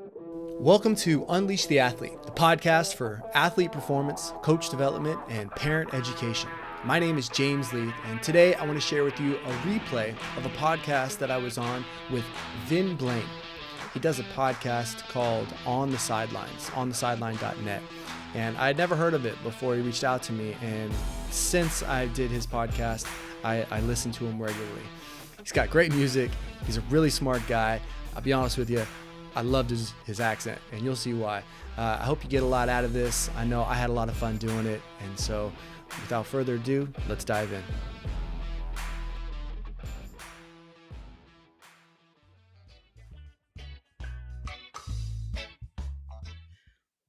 Welcome to Unleash the Athlete, the podcast for athlete performance, coach development, and parent education. My name is James Leith, and today I want to share with you a replay of a podcast that I was on with Vin Blaine. He does a podcast called On the Sidelines, onthesideline.net. And I had never heard of it before he reached out to me, and since I did his podcast, I listen to him regularly. He's got great music. He's a really smart guy. I'll be honest with you, I loved his accent, and you'll see why. I hope you get a lot out of this. I know I had a lot of fun doing it, and so without further ado, let's dive in.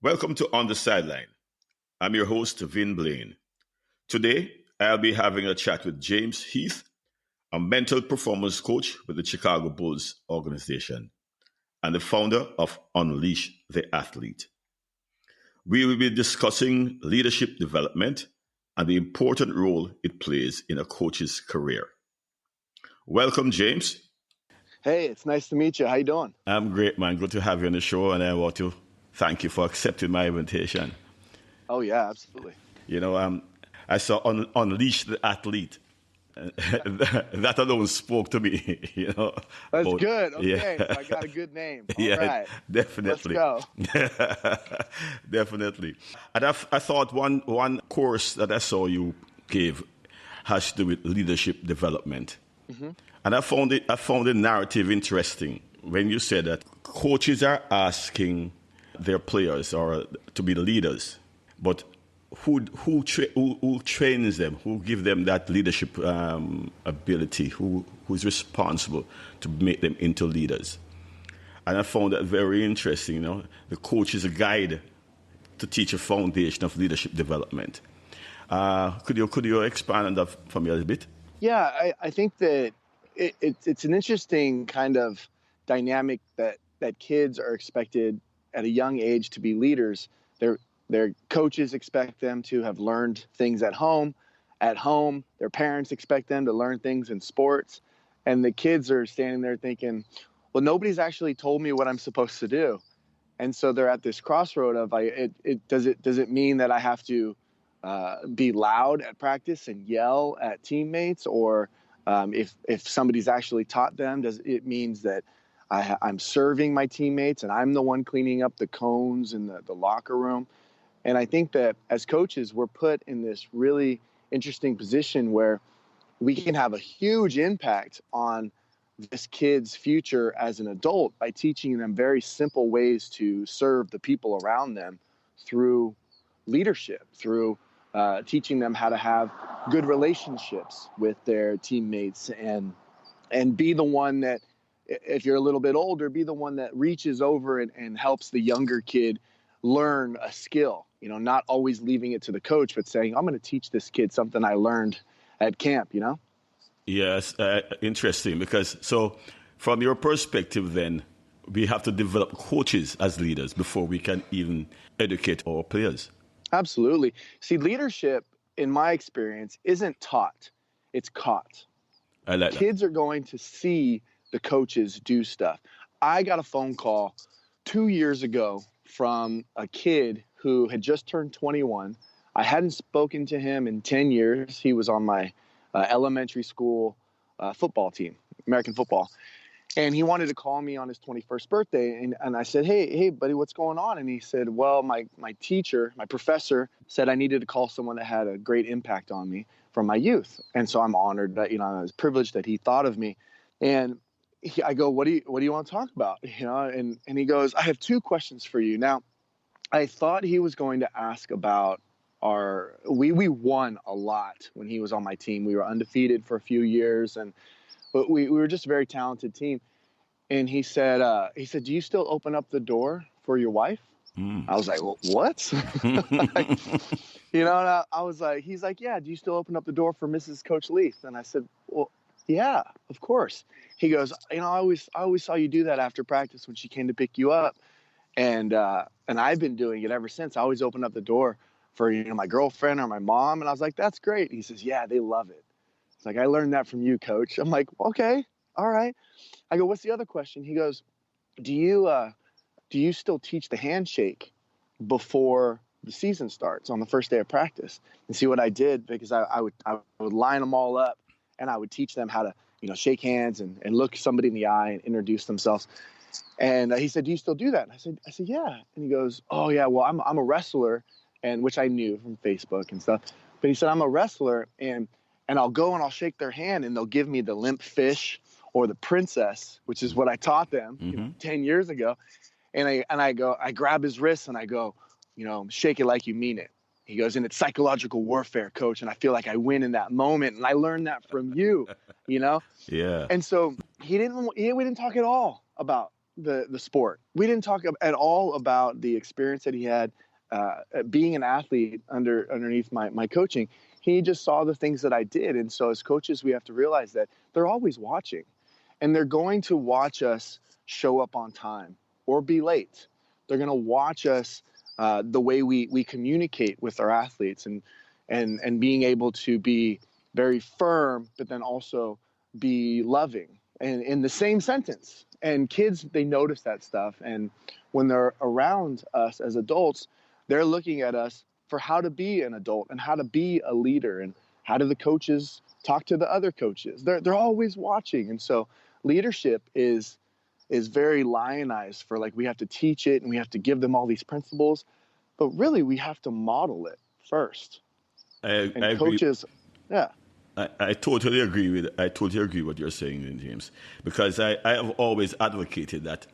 Welcome to On the Sideline. I'm your host, Vin Blaine. Today, I'll be having a chat with James Heath, a mental performance coach with the Chicago Bulls organization and the founder of Unleash the Athlete. We will be discussing leadership development and the important role it plays in a coach's career. Welcome, James. Hey, it's nice to meet you. How you doing? I'm great, man. Good to have you on the show, and I want to thank you for accepting my invitation. Oh, yeah, absolutely. You know, I saw Unleash the Athlete. That alone spoke to me, you know. That's good. Okay, yeah. so I got a good name. All yeah, right. Definitely. Let's go. Definitely. And I thought one course that I saw you gave has to do with leadership development. Mm-hmm. And I found the narrative interesting when you said that coaches are asking their players or to be leaders, but who trains them, who give them that leadership ability, who's responsible to make them into leaders. And I found that very interesting. You know, the coach is a guide to teach a foundation of leadership development. Could you expand on that for me a little bit? Yeah, I think that it's an interesting kind of dynamic that kids are expected at a young age to be leaders. Their coaches expect them to have learned things at home. At home, their parents expect them to learn things in sports. And the kids are standing there thinking, well, nobody's actually told me what I'm supposed to do. And so they're at this crossroad of, does it mean that I have to be loud at practice and yell at teammates? Or if somebody's actually taught them, does it means that I'm serving my teammates and I'm the one cleaning up the cones in the locker room? And I think that as coaches, we're put in this really interesting position where we can have a huge impact on this kid's future as an adult by teaching them very simple ways to serve the people around them through leadership, through teaching them how to have good relationships with their teammates and be the one that, if you're a little bit older, be the one that reaches over and helps the younger kid learn a skill, you know, not always leaving it to the coach, but saying, I'm going to teach this kid something I learned at camp, you know? Yes, interesting, because so from your perspective, then we have to develop coaches as leaders before we can even educate our players. Absolutely. See, leadership, in my experience, isn't taught, it's caught. I like Kids are going to see the coaches do stuff. I got a phone call 2 years ago from a kid who had just turned 21. I hadn't spoken to him in 10 years. He was on my elementary school football team, American football. And he wanted to call me on his 21st birthday. And I said, hey, buddy, what's going on? And he said, well, my teacher, my professor said I needed to call someone that had a great impact on me from my youth. And so I'm honored that, I was privileged that he thought of me. And I go, what do you want to talk about? And he goes, I have two questions for you. Now, I thought he was going to ask about we won a lot when he was on my team. We were undefeated for a few years, but we were just a very talented team. And he said, do you still open up the door for your wife? I was like, well, what? And I was like, he's like, yeah, do you still open up the door for Mrs. Coach Leith? And I said, well, yeah, of course. He goes, I always saw you do that after practice when she came to pick you up. And I've been doing it ever since. I always open up the door for, my girlfriend or my mom. And I was like, that's great. He says, yeah, they love it. It's like, I learned that from you, coach. I'm like, okay, all right. I go, what's the other question? He goes, do you do you still teach the handshake before the season starts on the first day of practice? And see what I did, because I would line them all up, and I would teach them how to, shake hands and look somebody in the eye and introduce themselves. And he said, do you still do that? And I said, yeah. And he goes, oh yeah, well, I'm a wrestler, and which I knew from Facebook and stuff. But he said, I'm a wrestler, and I'll go and I'll shake their hand, and they'll give me the limp fish or the princess, which is what I taught them 10 years ago. And I grab his wrist and I go, shake it like you mean it. He goes, and it's psychological warfare, coach. And I feel like I win in that moment. And I learned that from you, Yeah. And so we didn't talk at all about the sport. We didn't talk at all about the experience that he had being an athlete underneath my coaching. He just saw the things that I did. And so as coaches, we have to realize that they're always watching, and they're going to watch us show up on time or be late. They're going to watch us the way we communicate with our athletes, and being able to be very firm, but then also be loving, and in the same sentence. And kids, they notice that stuff. And when they're around us as adults, they're looking at us for how to be an adult and how to be a leader, and how do the coaches talk to the other coaches. They're always watching. And so leadership is very lionized for, like, we have to teach it and we have to give them all these principles, but really we have to model it first. I coaches, agree. Yeah. I totally agree with what you're saying, James, because I have always advocated that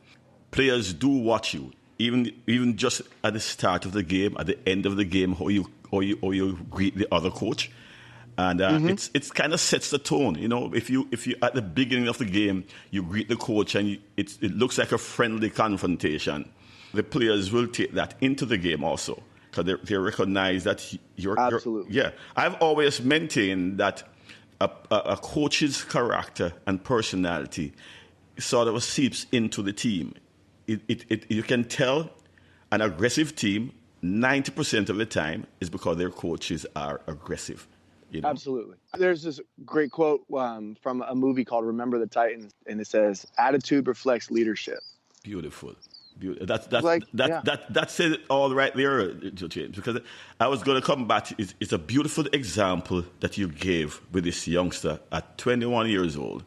players do watch you, even just at the start of the game, at the end of the game, how you greet the other coach. And it's kind of sets the tone. If you at the beginning of the game you greet the coach and it looks like a friendly confrontation, the players will take that into the game also, because they recognize that you're absolutely. Yeah, I've always maintained that a coach's character and personality sort of seeps into the team. You can tell an aggressive team 90% of the time is because their coaches are aggressive. Absolutely. There's this great quote from a movie called Remember the Titans, and it says, "Attitude reflects leadership." Beautiful. That said it all right there, James. Because I was going to come back. It's a beautiful example that you gave with this youngster at 21 years old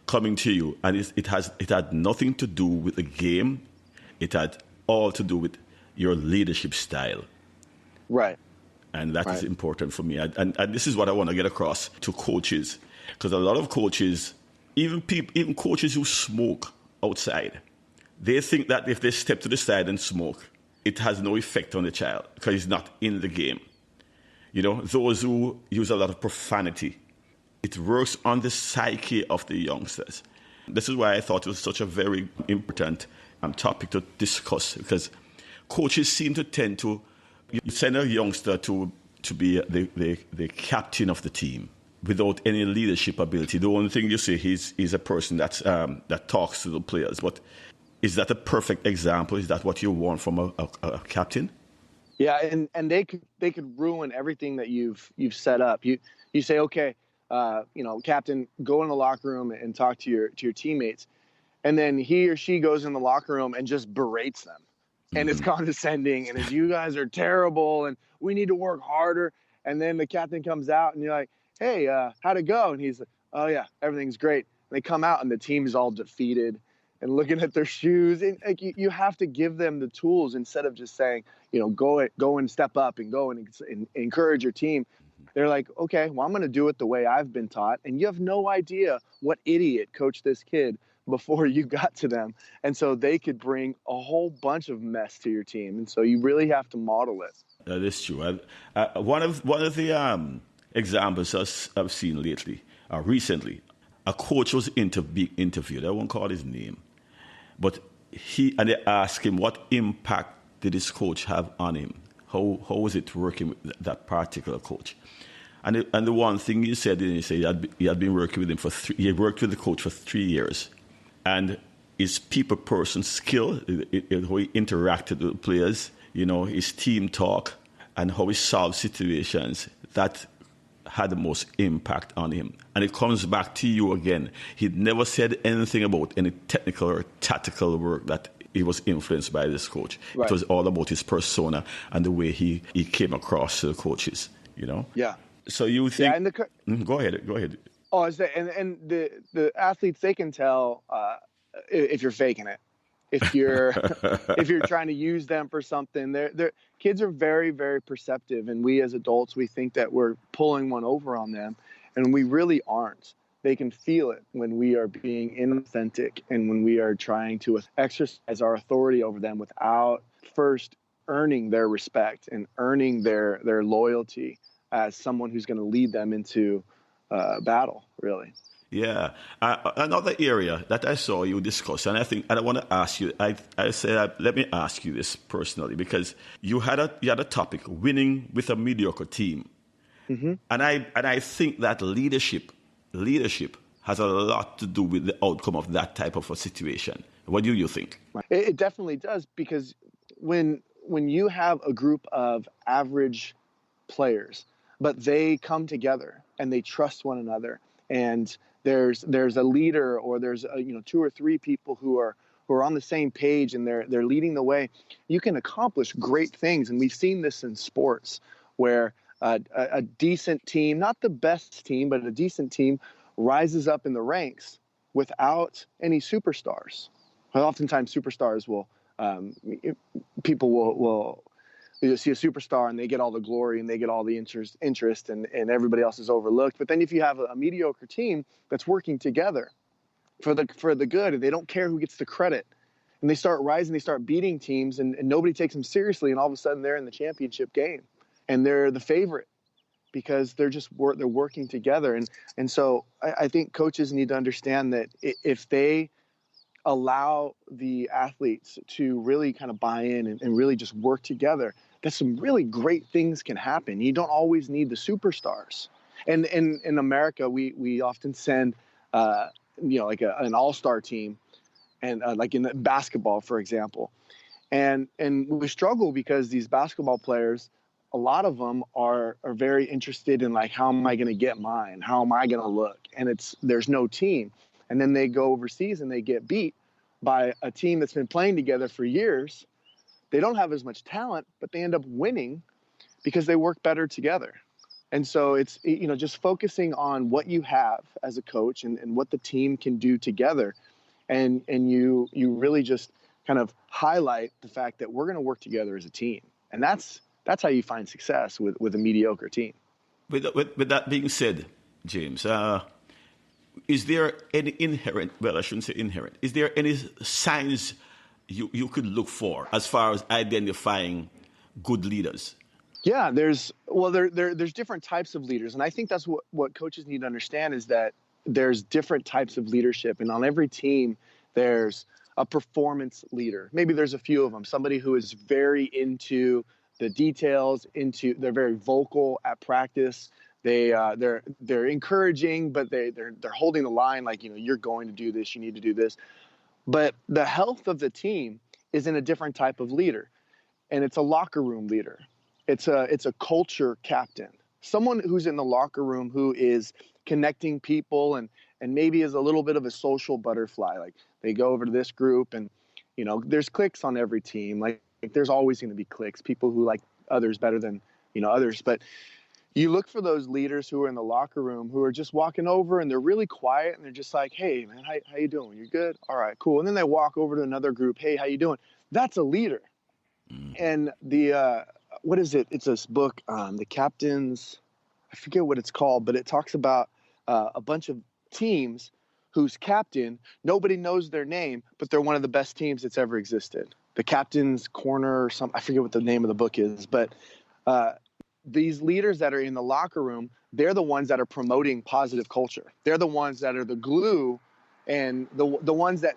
coming to you, and it had nothing to do with the game. It had all to do with your leadership style. Right. And that is important for me. And this is what I want to get across to coaches. Because a lot of coaches, even coaches who smoke outside, they think that if they step to the side and smoke, it has no effect on the child because he's not in the game. Those who use a lot of profanity, it works on the psyche of the youngsters. This is why I thought it was such a very important topic to discuss, because coaches seem to tend to send a youngster to be the captain of the team without any leadership ability. The only thing you say, he's a person that talks to the players. But is that a perfect example? Is that what you want from a captain? Yeah, and they could ruin everything that you've set up. You say, okay, captain, go in the locker room and talk to your teammates, and then he or she goes in the locker room and just berates them. And it's condescending, and it's, you guys are terrible, and we need to work harder. And then the captain comes out, and you're like, hey, how'd it go? And he's like, oh, yeah, everything's great. And they come out, and the team's all defeated and looking at their shoes. And like, you have to give them the tools instead of just saying, go and step up and go and encourage your team. They're like, okay, well, I'm going to do it the way I've been taught. And you have no idea what idiot coached this kid before you got to them. And so they could bring a whole bunch of mess to your team. And so you really have to model it. That is true. One of the examples I've seen recently, a coach was being interviewed. I won't call his name. But they asked him, what impact did this coach have on him? How was it working with that particular coach? And the one thing he said he had been working with him he had worked with the coach for 3 years. And his people person skill, how he interacted with players, his team talk, and how he solved situations, that had the most impact on him? And it comes back to you again. He'd never said anything about any technical or tactical work that he was influenced by this coach. Right. It was all about his persona and the way he came across to the coaches, you know? Yeah. So you think... Yeah, and Go ahead. Oh, and the athletes, they can tell if you're faking it. If you're trying to use them for something. They're kids are very, very perceptive, and we as adults, we think that we're pulling one over on them, and we really aren't. They can feel it when we are being inauthentic and when we are trying to exercise our authority over them without first earning their respect and earning their loyalty as someone who's going to lead them into battle, really. Yeah. Another area that I saw you discuss, and I want to ask you, I said, let me ask you this personally, because you had a topic, winning with a mediocre team. Mm-hmm. And I think that leadership has a lot to do with the outcome of that type of a situation. What do you think? It definitely does, because when you have a group of average players, but they come together and they trust one another, and there's a leader, or there's two or three people who are on the same page, and they're leading the way, you can accomplish great things. And we've seen this in sports, where a decent team, not the best team, but a decent team, rises up in the ranks without any superstars. Oftentimes superstars people will you see a superstar and they get all the glory and they get all the interest and everybody else is overlooked. But then if you have a mediocre team that's working together for the good, and they don't care who gets the credit, and they start rising, they start beating teams, and nobody takes them seriously, and all of a sudden they're in the championship game and they're the favorite because they're working together. And so I think coaches need to understand that if they allow the athletes to really kind of buy in and really just work together, that some really great things can happen. You don't always need the superstars. And in America, we often send, like an all-star team, and like in basketball, for example. And we struggle because these basketball players, a lot of them are very interested in, like, how am I going to get mine? How am I going to look? And there's no team. And then they go overseas and they get beat by a team that's been playing together for years. They don't have as much talent, but they end up winning because they work better together. And so it's, just focusing on what you have as a coach and what the team can do together. And you really just kind of highlight the fact that we're going to work together as a team. And that's how you find success with a mediocre team. With that being said, James, is there any inherent, well, I shouldn't say inherent, is there any signs you could look for as far as identifying good leaders? Yeah, there's different types of leaders. And I think that's what coaches need to understand, is that there's different types of leadership. And on every team, there's a performance leader. Maybe there's a few of them. Somebody who is very into the details, they're very vocal at practice. They're encouraging, but they're holding the line, like, you're going to do this, you need to do this. But the health of the team is in a different type of leader, and it's a locker room leader. It's a culture captain, someone who's in the locker room who is connecting people and maybe is a little bit of a social butterfly. Like, they go over to this group, and there's cliques on every team. Like there's always going to be cliques, people who like others better than others, but you look for those leaders who are in the locker room, who are just walking over and they're really quiet and they're just like, "Hey man, how you doing? You good? All right, cool." And then they walk over to another group, "Hey, how you doing?" That's a leader. And the what is it? It's this book, The Captains. I forget what it's called, but it talks about a bunch of teams whose captain, nobody knows their name, but they're one of the best teams that's ever existed. The Captain's Corner or something. I forget what the name of the book is, but these leaders that are in the locker room, they're the ones that are promoting positive culture. They're the ones that are the glue, and the ones that,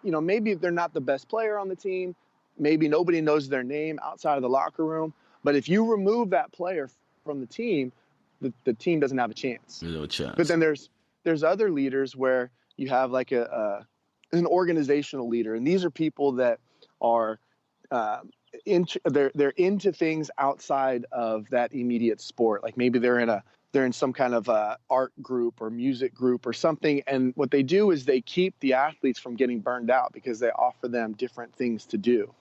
maybe they're not the best player on the team. Maybe nobody knows their name outside of the locker room. But if you remove that player from the team, the team doesn't have a chance. No chance. But then there's other leaders where you have like an organizational leader, and these are people that are they're into things outside of that immediate sport. Like maybe they're in they're in some kind of art group or music group or something. And what they do is they keep the athletes from getting burned out because they offer them different things to do.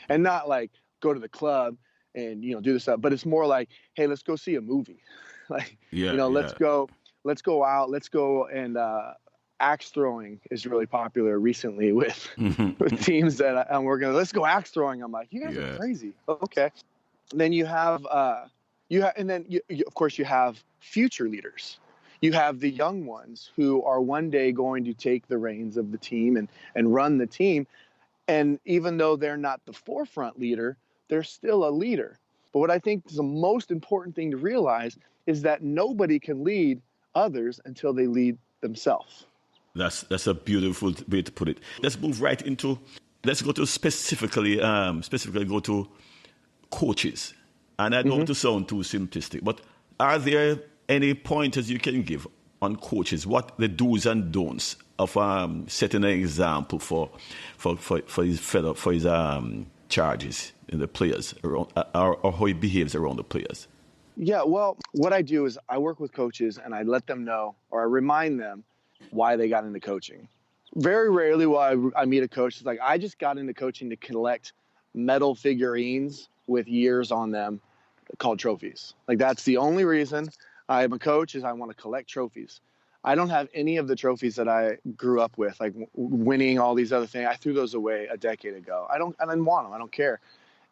And not like go to the club and, do this stuff, but it's more like, hey, let's go see a movie. Like, let's go out, let's go. And axe throwing is really popular recently with teams that I'm working with. Let's go axe throwing. I'm like, you guys are crazy. Okay. And then you have, of course, you have future leaders. You have the young ones who are one day going to take the reins of the team and run the team. And even though they're not the forefront leader, they're still a leader. But what I think is the most important thing to realize is that nobody can lead others until they lead themselves. That's a beautiful way to put it. Let's move right into, let's go to specifically go to coaches. And I don't want to sound too simplistic, but are there any pointers you can give on coaches, what the do's and don'ts of setting an example for his charges in the players around, or how he behaves around the players? Yeah, well, what I do is I work with coaches and I let them know, or I remind them why they got into coaching. Very rarely will I meet a coach that's like, I just got into coaching to collect metal figurines with years on them called trophies. Like, that's the only reason I'm a coach, is I want to collect trophies. I don't have any of the trophies that I grew up with, like winning all these other things. I threw those away a decade ago. I didn't want them. I don't care.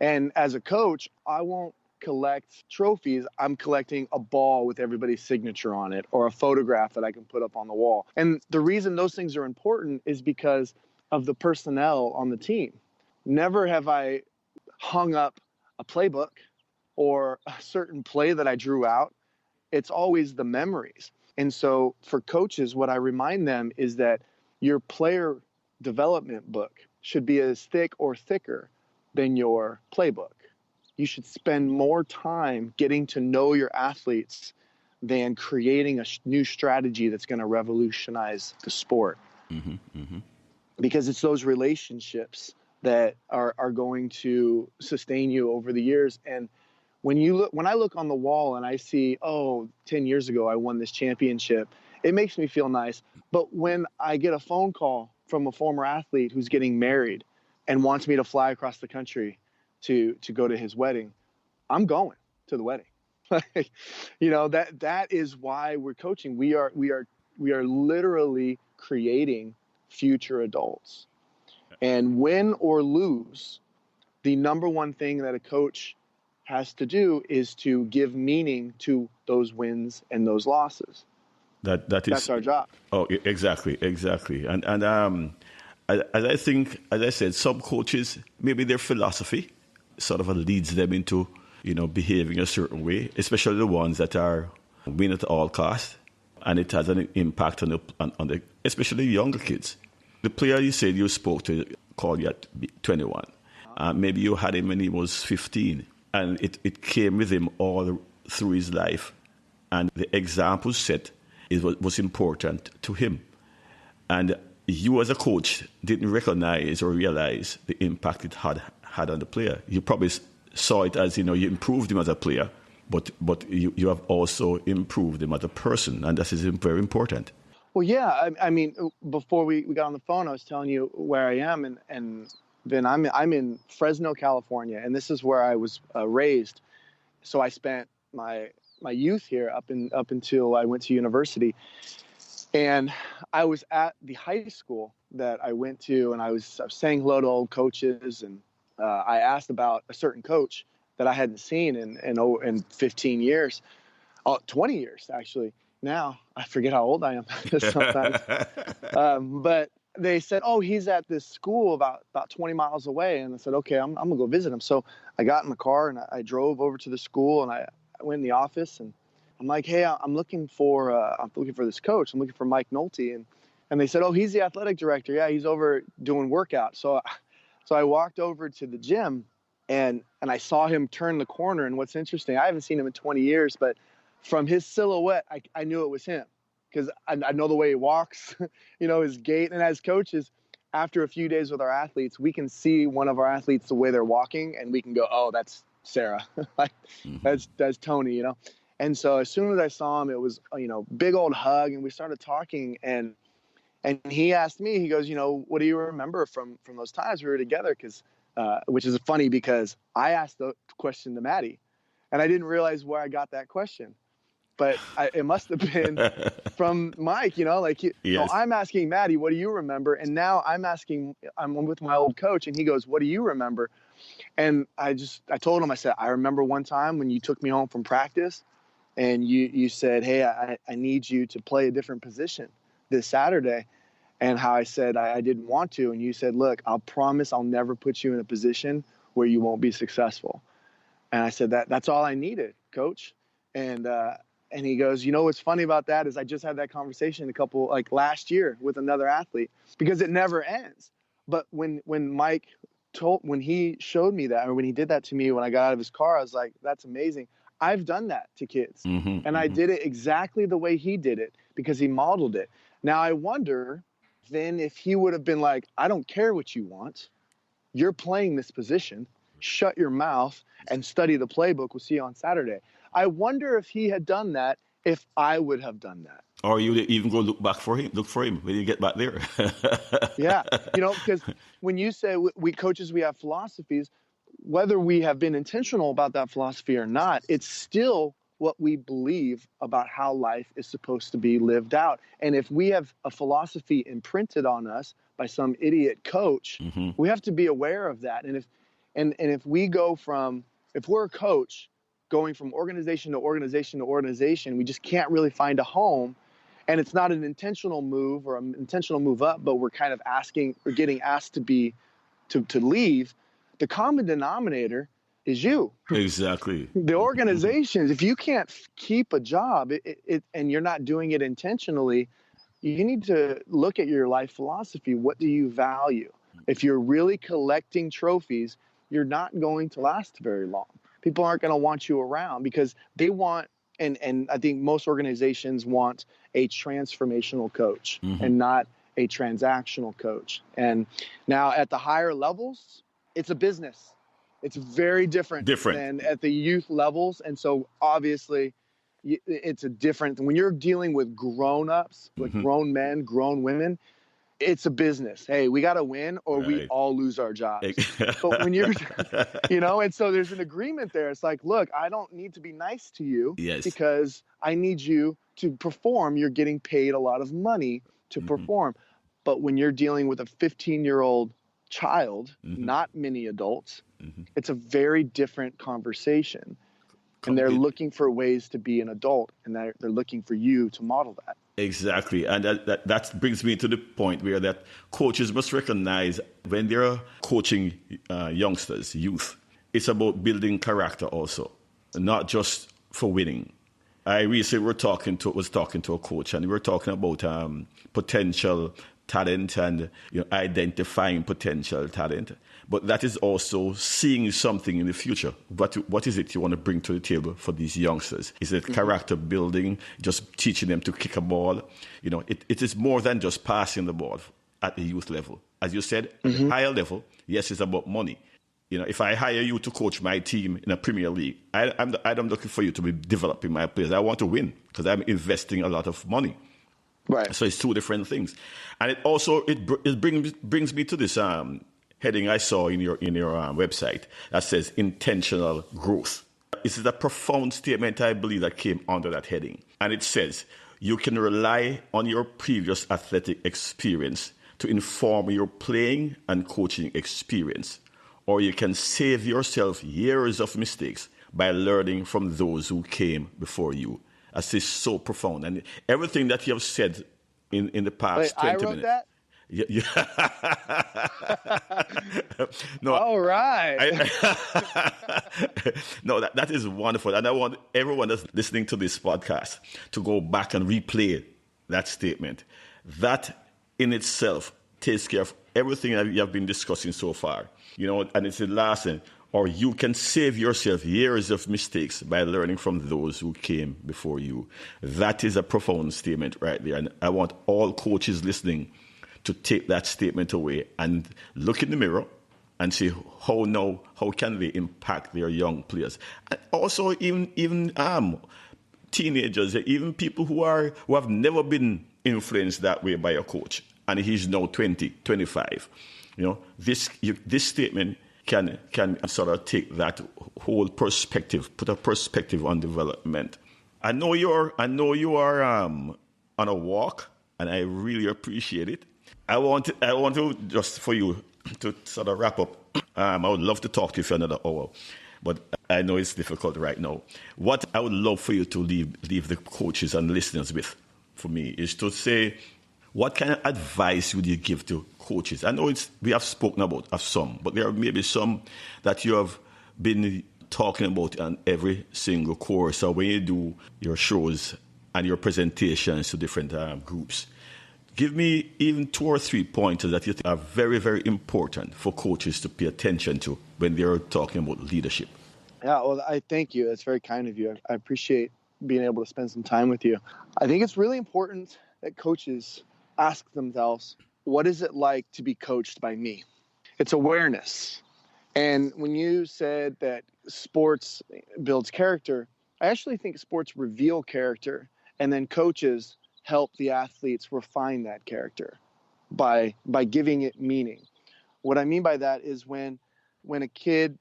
And as a coach, I won't collect trophies. I'm collecting a ball with everybody's signature on it, or a photograph that I can put up on the wall. And the reason those things are important is because of the personnel on the team. Never have I hung up a playbook or a certain play that I drew out. It's always the memories. And so for coaches, what I remind them is that your player development book should be as thick or thicker than your playbook. You should spend more time getting to know your athletes than creating a new strategy that's going to revolutionize the sport. Because it's those relationships that are going to sustain you over the years. And when I look on the wall and I see, 10 years ago I won this championship, it makes me feel nice. But when I get a phone call from a former athlete who's getting married and wants me to fly across the country to go to his wedding, I'm going to the wedding. That is why we're coaching. We are literally creating future adults. And win or lose, the number one thing that a coach has to do is to give meaning to those wins and those losses. That's our job. Oh, exactly. And as I said, some coaches, maybe their philosophy sort of leads them into, behaving a certain way, especially the ones that are win at all costs, and it has an impact on the especially younger kids. The player you said you spoke to called you at 21. Maybe you had him when he was 15, and it came with him all through his life. And the example set was important to him. And you as a coach didn't recognize or realize the impact it had on the player. You probably saw it as, you improved him as a player, but you have also improved him as a person, and that is very important. Well, yeah. I mean, before we got on the phone, I was telling you where I am, and then I'm in Fresno, California, and this is where I was raised. So I spent my youth here up until I went to university, and I was at the high school that I went to, and I was saying hello to old coaches, and I asked about a certain coach that I hadn't seen in 15 years, 20 years actually. Now I forget how old I am sometimes. But they said, he's at this school about 20 miles away. And I said, okay, I'm going to go visit him. So I got in the car and I drove over to the school, and I went in the office, and I'm like, hey, I'm looking for this coach. I'm looking for Mike Nolte. And they said, he's the athletic director. Yeah, he's over doing workouts. So I walked over to the gym, and I saw him turn the corner. And what's interesting, I haven't seen him in 20 years, but from his silhouette, I knew it was him, because I know the way he walks, his gait. And as coaches, after a few days with our athletes, we can see one of our athletes the way they're walking, and we can go, that's Sarah. That's Tony, And so as soon as I saw him, it was, big old hug, and we started talking, and he asked me, he goes, what do you remember from those times we were together? Which is funny because I asked the question to Maddie, and I didn't realize where I got that question, but it must have been from Mike, Yes. I'm asking Maddie, what do you remember? And now I'm with my old coach, and he goes, what do you remember? And I told him, I said, I remember one time when you took me home from practice and you said, hey, I need you to play a different position this Saturday. And how I said I didn't want to. And you said, look, I'll promise I'll never put you in a position where you won't be successful. And I said, that's all I needed, coach. And he goes, what's funny about that is I just had that conversation last year with another athlete, because it never ends. But when Mike when he showed me that, or when he did that to me when I got out of his car, I was like, that's amazing. I've done that to kids. And I did it exactly the way he did it because he modeled it. Now I wonder then if he would have been like, I don't care what you want. You're playing this position. Shut your mouth and study the playbook. We'll see you on Saturday. I wonder if he had done that, if I would have done that. Or you would even go look for him when you get back there. Yeah. Because when you say we coaches, we have philosophies, whether we have been intentional about that philosophy or not, it's still what we believe about how life is supposed to be lived out. And if we have a philosophy imprinted on us by some idiot coach, we have to be aware of that. And if we're a coach going from organization to organization to organization, we just can't really find a home. And it's not an intentional move or an intentional move up, but we're kind of getting asked to leave. The common denominator is you. Exactly. The organizations, if you can't keep a job and you're not doing it intentionally, you need to look at your life philosophy. What do you value? If you're really collecting trophies, you're not going to last very long. People aren't going to want you around because they want, and I think most organizations want a transformational coach and not a transactional coach. And now at the higher levels, it's a business. It's very different than at the youth levels. And so obviously it's a different, when you're dealing with grown-ups, like grown men, grown women, it's a business. Hey, we got to win or we all lose our jobs. But when you're, and so there's an agreement there. It's like, look, I don't need to be nice to you because I need you to perform. You're getting paid a lot of money to perform. But when you're dealing with a 15-year-old child, not many adults, it's a very different conversation. And they're looking for ways to be an adult, and they're looking for you to model that. Exactly. And that brings me to the point where that coaches must recognize when they're coaching youngsters, youth, it's about building character also, not just for winning. I recently was talking to a coach, and we were talking about potential talent and identifying potential talent. But that is also seeing something in the future. What is it you want to bring to the table for these youngsters? Is it character building, just teaching them to kick a ball? It is more than just passing the ball at the youth level. As you said, at the higher level, yes, it's about money. If I hire you to coach my team in a Premier League, I'm looking for you to be developing my players. I want to win because I'm investing a lot of money. Right. So it's two different things. And it brings me to this heading I saw in your website that says intentional growth. This is a profound statement, I believe, that came under that heading. And it says, you can rely on your previous athletic experience to inform your playing and coaching experience, or you can save yourself years of mistakes by learning from those who came before you. This is so profound. And everything that you have said in the past 20 minutes. That? Yeah. No. All right. No, that is wonderful. And I want everyone that's listening to this podcast to go back and replay that statement. That in itself takes care of everything that we have been discussing so far. And it's the last thing. Or you can save yourself years of mistakes by learning from those who came before you. That is a profound statement right there. And I want all coaches listening to take that statement away and look in the mirror and see how can they impact their young players. And also even teenagers, even people who have never been influenced that way by a coach, and he's now 20, 25. This statement can sort of take that whole perspective, put a perspective on development. I know you are on a walk, and I really appreciate it. I want to just for you to sort of wrap up. I would love to talk to you for another hour, but I know it's difficult right now. What I would love for you to leave the coaches and listeners with, for me, is to say, what kind of advice would you give to coaches? I know we have spoken about some, but there are maybe some that you have been talking about on every single course, or when you do your shows and your presentations to different groups. Give me even 2 or 3 pointers that you think are very, very important for coaches to pay attention to when they're talking about leadership. Yeah, well, I thank you. That's very kind of you. I appreciate being able to spend some time with you. I think it's really important that coaches ask themselves, what is it like to be coached by me? It's awareness. And when you said that sports builds character, I actually think sports reveal character, and then coaches help the athletes refine that character by giving it meaning. What I mean by that is when a kid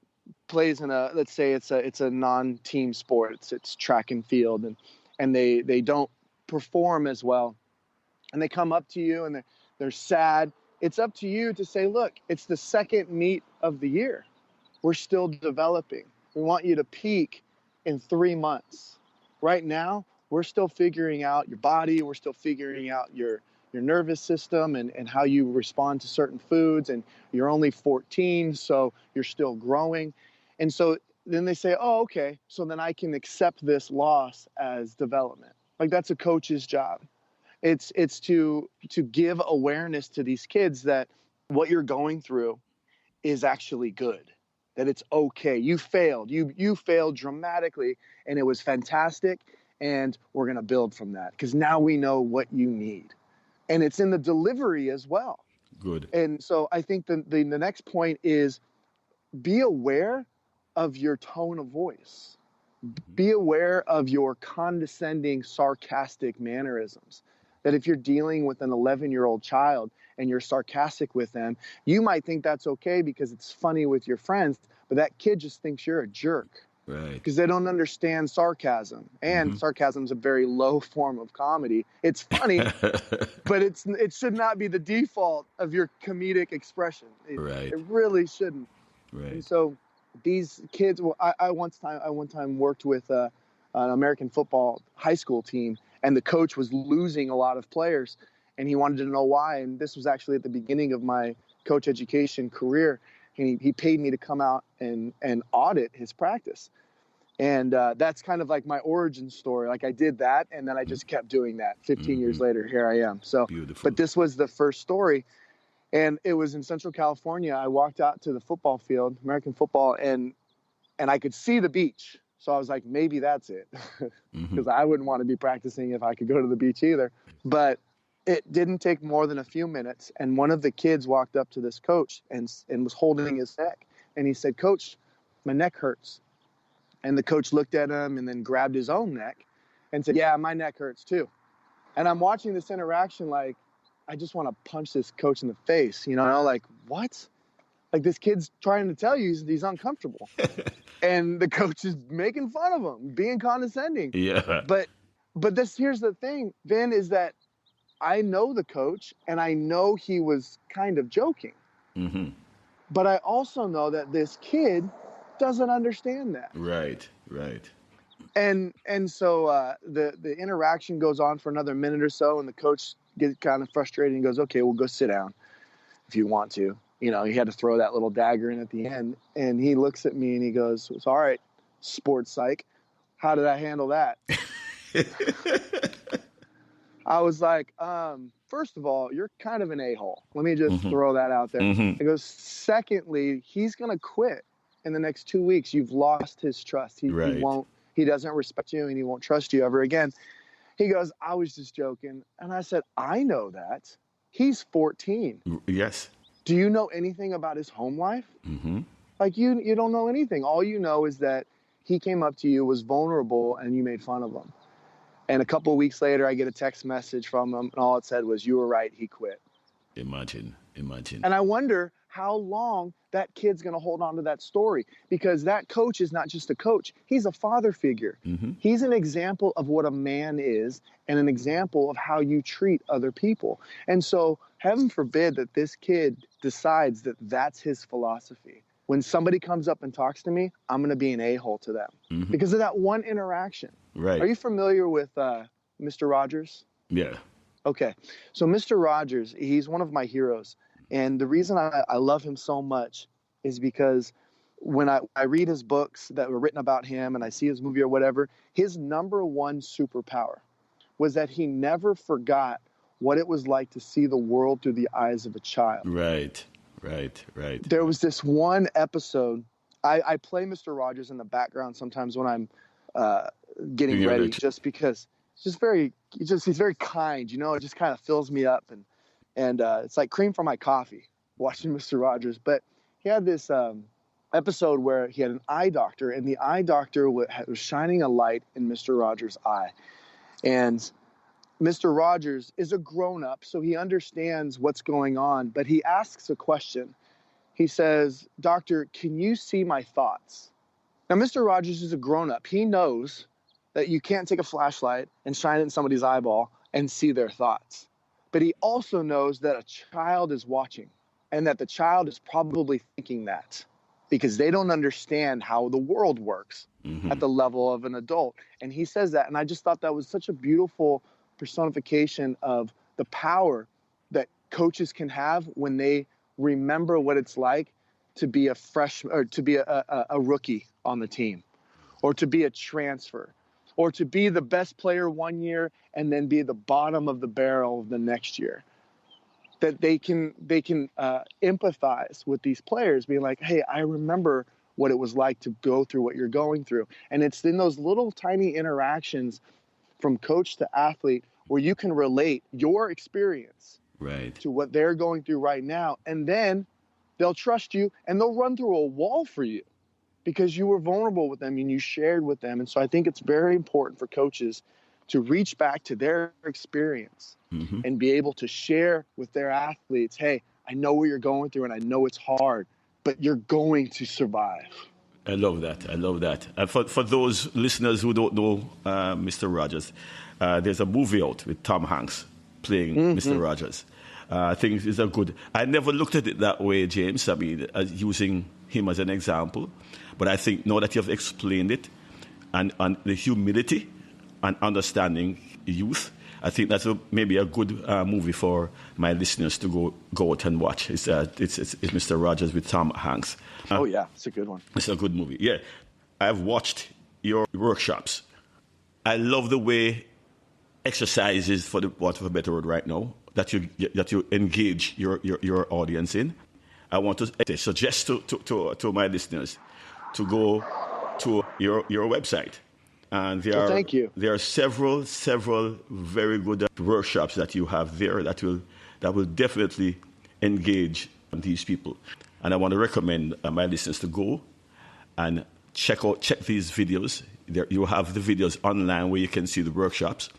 plays in let's say it's a non-team sport, it's track and field, and they don't perform as well, and they come up to you and they're sad. It's up to you to say, look, it's the second meet of the year. We're still developing. We want you to peak in 3 months. Right now, we're still figuring out your body. We're still figuring out your nervous system and how you respond to certain foods. And you're only 14, so you're still growing. And so then they say, oh, okay, so then I can accept this loss as development. Like, that's a coach's job. It's to give awareness to these kids that what you're going through is actually good, that it's okay. You failed. You failed dramatically, and it was fantastic. And we're going to build from that because now we know what you need. And it's in the delivery as well. Good. And so I think the next point is be aware of your tone of voice. Be aware of your condescending, sarcastic mannerisms. That if you're dealing with an 11-year-old child and you're sarcastic with them, you might think that's okay because it's funny with your friends, but that kid just thinks you're a jerk. Right. Because they don't understand sarcasm. And sarcasm is a very low form of comedy. It's funny, but it should not be the default of your comedic expression. It really shouldn't. Right. And so these kids, well, I one time worked with an American football high school team, and the coach was losing a lot of players, and he wanted to know why. And this was actually at the beginning of my coach education career. And he paid me to come out and audit his practice. And that's kind of like my origin story. Like, I did that, and then I just kept doing that. 15 years later, here I am. So, beautiful. But this was the first story. And it was in Central California. I walked out to the football field, American football, and I could see the beach. So I was like, maybe that's it. Because I wouldn't want to be practicing if I could go to the beach either. But it didn't take more than a few minutes, and one of the kids walked up to this coach and was holding his neck. And he said, "Coach, my neck hurts." And the coach looked at him and then grabbed his own neck and said, "Yeah, my neck hurts too." And I'm watching this interaction like, I just want to punch this coach in the face, like, what? Like, this kid's trying to tell you he's uncomfortable. And the coach is making fun of him, being condescending. Yeah. But here's the thing, Vin, is that I know the coach, and I know he was kind of joking. But I also know that this kid doesn't understand that. Right. And so the interaction goes on for another minute or so, and the coach gets kind of frustrated and goes, "Okay, we'll go sit down if you want to." He had to throw that little dagger in at the end. And he looks at me and he goes, "It's all right, sports psych. How did I handle that?" I was like, first of all, you're kind of an a-hole. Let me just throw that out there. He goes, secondly, he's going to quit in the next 2 weeks. You've lost his trust. He doesn't respect you, and he won't trust you ever again. He goes, "I was just joking." And I said, "I know that. He's 14. Yes. Do you know anything about his home life? Like, you don't know anything. All you know is that he came up to you, was vulnerable, and you made fun of him. And a couple of weeks later, I get a text message from him, and all it said was, "You were right, he quit." Imagine. And I wonder how long that kid's going to hold on to that story, because that coach is not just a coach. He's a father figure. Mm-hmm. He's an example of what a man is and an example of how you treat other people. And so heaven forbid that this kid decides that that's his philosophy. When somebody comes up and talks to me, I'm going to be an a-hole to them because of that one interaction. Right. Are you familiar with Mr. Rogers? Yeah. Okay. So Mr. Rogers, he's one of my heroes. And the reason I love him so much is because when I read his books that were written about him and I see his movie or whatever, his number one superpower was that he never forgot what it was like to see the world through the eyes of a child. Right. There was this one episode. I play Mr. Rogers in the background sometimes when I'm getting ready, just because he's very kind, it just kind of fills me up, and it's like cream for my coffee watching Mr. Rogers. But he had this episode where he had an eye doctor, and the eye doctor was shining a light in Mr. Rogers' eye. And Mr. Rogers is a grown-up, so he understands what's going on, but he asks a question. He says, "Doctor, can you see my thoughts?" Now, Mr. Rogers is a grown-up. He knows that you can't take a flashlight and shine it in somebody's eyeball and see their thoughts. But he also knows that a child is watching and that the child is probably thinking that because they don't understand how the world works at the level of an adult. And he says that. And I just thought that was such a beautiful personification of the power that coaches can have when they remember what it's like to be a freshman or to be a rookie on the team, or to be a transfer, or to be the best player one year and then be the bottom of the barrel the next year. That they can empathize with these players, being like, "Hey, I remember what it was like to go through what you're going through." And it's in those little tiny interactions from coach to athlete where you can relate your experience to what they're going through right now. And then they'll trust you and they'll run through a wall for you because you were vulnerable with them and you shared with them. And so I think it's very important for coaches to reach back to their experience and be able to share with their athletes, "Hey, I know what you're going through and I know it's hard, but you're going to survive." I love that. And for those listeners who don't know Mr. Rogers, there's a movie out with Tom Hanks playing Mr. Rogers. I think it's a good... I never looked at it that way, James. I mean, using him as an example. But I think now that you've explained it, and the humility and understanding youth, I think that's maybe a good movie for my listeners to go out and watch. It's Mr. Rogers with Tom Hanks. Oh, yeah. It's a good one. It's a good movie. Yeah. I've watched your workshops. I love the way exercises, for the want of a better word right now, that you engage your audience in. I want to suggest to my listeners to go to your website. And thank you. There are several very good workshops that you have there that will definitely engage these people. And I want to recommend my listeners to go and check these videos. You have the videos online where you can see the workshops.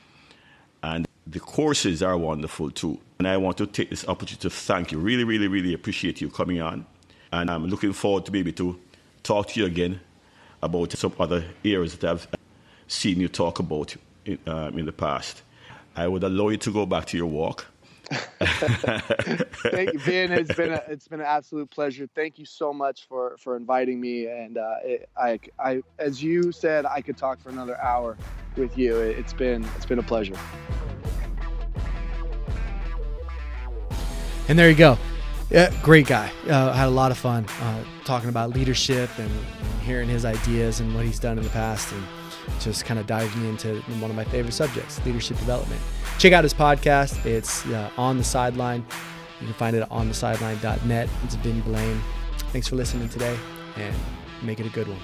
And the courses are wonderful too. And I want to take this opportunity to thank you. Really, really, really appreciate you coming on. And I'm looking forward to be able to talk to you again about some other areas that I've seen you talk about in the past. I would allow you to go back to your walk. Thank you, Vin. It's been an absolute pleasure. Thank you so much for inviting me. And I as you said, I could talk for another hour with you. It's been a pleasure. And there you go. Yeah, great guy. I had a lot of fun talking about leadership and hearing his ideas and what he's done in the past, and just kind of diving into one of my favorite subjects, leadership development. Check out his podcast. It's On the Sideline. You can find it at onthesideline.net. It's Vin Blaine. Thanks for listening today, and make it a good one.